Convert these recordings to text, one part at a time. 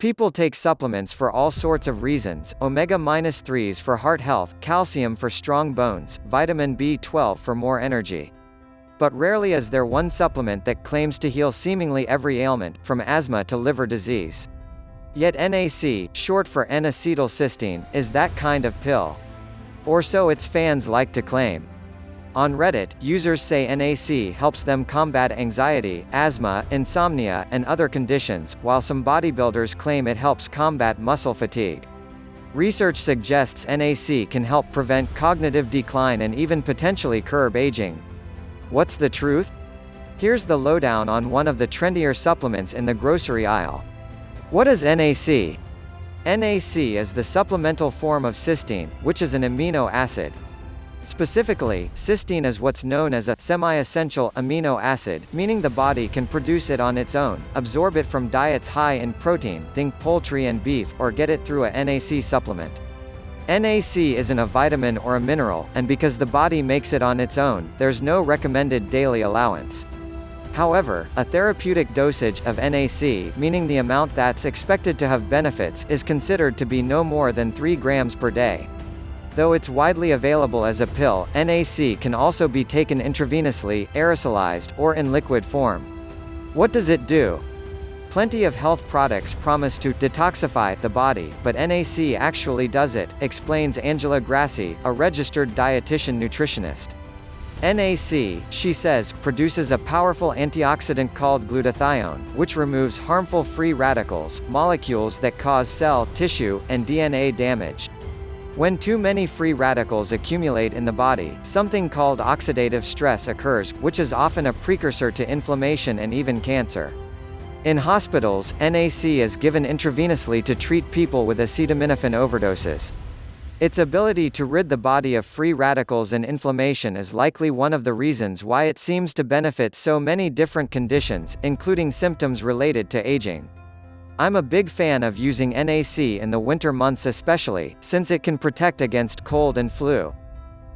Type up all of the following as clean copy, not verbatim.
People take supplements for all sorts of reasons: omega-3s for heart health, calcium for strong bones, vitamin B12 for more energy. But rarely is there one supplement that claims to heal seemingly every ailment, from asthma to liver disease. Yet NAC, short for N-acetylcysteine, is that kind of pill. Or so its fans like to claim. On Reddit, users say NAC helps them combat anxiety, asthma, insomnia, and other conditions, while some bodybuilders claim it helps combat muscle fatigue. Research suggests NAC can help prevent cognitive decline and even potentially curb aging. What's the truth? Here's the lowdown on one of the trendier supplements in the grocery aisle. What is NAC? NAC is the supplemental form of cysteine, which is an amino acid. Specifically, cysteine is what's known as a semi-essential amino acid, meaning the body can produce it on its own, absorb it from diets high in protein, think poultry and beef, or get it through a NAC supplement. NAC isn't a vitamin or a mineral, and because the body makes it on its own, there's no recommended daily allowance. However, a therapeutic dosage of NAC, meaning the amount that's expected to have benefits, is considered to be no more than 3 grams per day. Though it's widely available as a pill, NAC can also be taken intravenously, aerosolized, or in liquid form. What does it do? Plenty of health products promise to detoxify the body, but NAC actually does it, explains Angela Grassi, a registered dietitian nutritionist. NAC, she says, produces a powerful antioxidant called glutathione, which removes harmful free radicals, molecules that cause cell, tissue, and DNA damage. When too many free radicals accumulate in the body, something called oxidative stress occurs, which is often a precursor to inflammation and even cancer. In hospitals, NAC is given intravenously to treat people with acetaminophen overdoses. Its ability to rid the body of free radicals and inflammation is likely one of the reasons why it seems to benefit so many different conditions, including symptoms related to aging. I'm a big fan of using NAC in the winter months especially, since it can protect against cold and flu.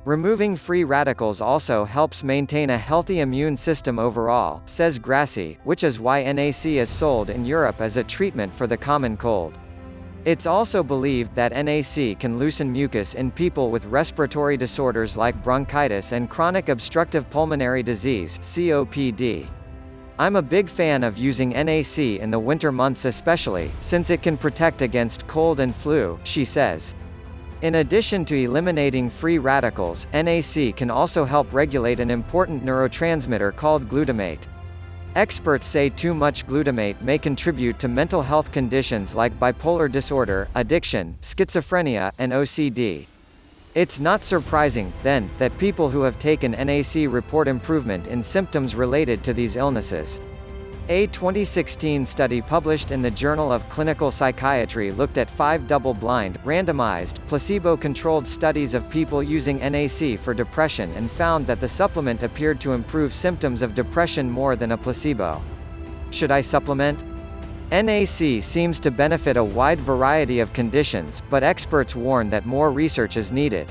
Removing free radicals also helps maintain a healthy immune system overall, says Grassi, which is why NAC is sold in Europe as a treatment for the common cold. It's also believed that NAC can loosen mucus in people with respiratory disorders like bronchitis and chronic obstructive pulmonary disease (COPD). I'm a big fan of using NAC in the winter months especially, since it can protect against cold and flu, she says. In addition to eliminating free radicals, NAC can also help regulate an important neurotransmitter called glutamate. Experts say too much glutamate may contribute to mental health conditions like bipolar disorder, addiction, schizophrenia, and OCD. It's not surprising, then, that people who have taken NAC report improvement in symptoms related to these illnesses. A 2016 study published in the Journal of Clinical Psychiatry looked at 5 double-blind, randomized, placebo-controlled studies of people using NAC for depression and found that the supplement appeared to improve symptoms of depression more than a placebo. Should I supplement? NAC seems to benefit a wide variety of conditions, but experts warn that more research is needed.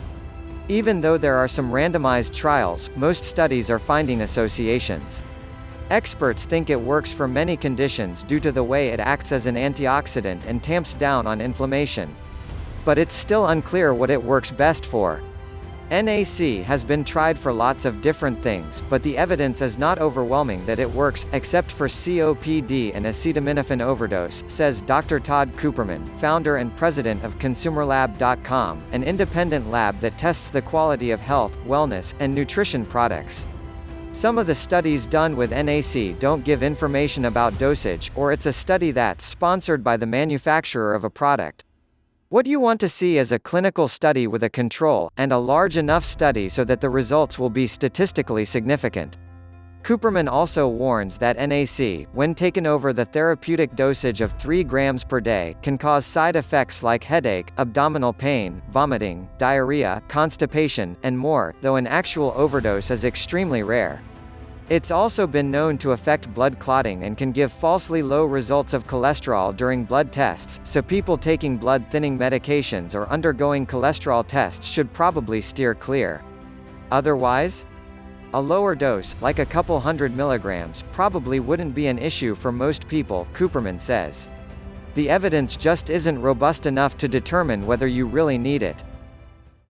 Even though there are some randomized trials, most studies are finding associations. Experts think it works for many conditions due to the way it acts as an antioxidant and tamps down on inflammation. But it's still unclear what it works best for. NAC has been tried for lots of different things, but the evidence is not overwhelming that it works, except for COPD and acetaminophen overdose, says Dr. Todd Cooperman, founder and president of ConsumerLab.com, an independent lab that tests the quality of health, wellness, and nutrition products. Some of the studies done with NAC don't give information about dosage, or it's a study that's sponsored by the manufacturer of a product. What you want to see is a clinical study with a control, and a large enough study so that the results will be statistically significant. Cooperman also warns that NAC, when taken over the therapeutic dosage of 3 grams per day, can cause side effects like headache, abdominal pain, vomiting, diarrhea, constipation, and more, though an actual overdose is extremely rare. It's also been known to affect blood clotting and can give falsely low results of cholesterol during blood tests, so people taking blood-thinning medications or undergoing cholesterol tests should probably steer clear. Otherwise, a lower dose, like a couple hundred milligrams, probably wouldn't be an issue for most people, Cooperman says. The evidence just isn't robust enough to determine whether you really need it.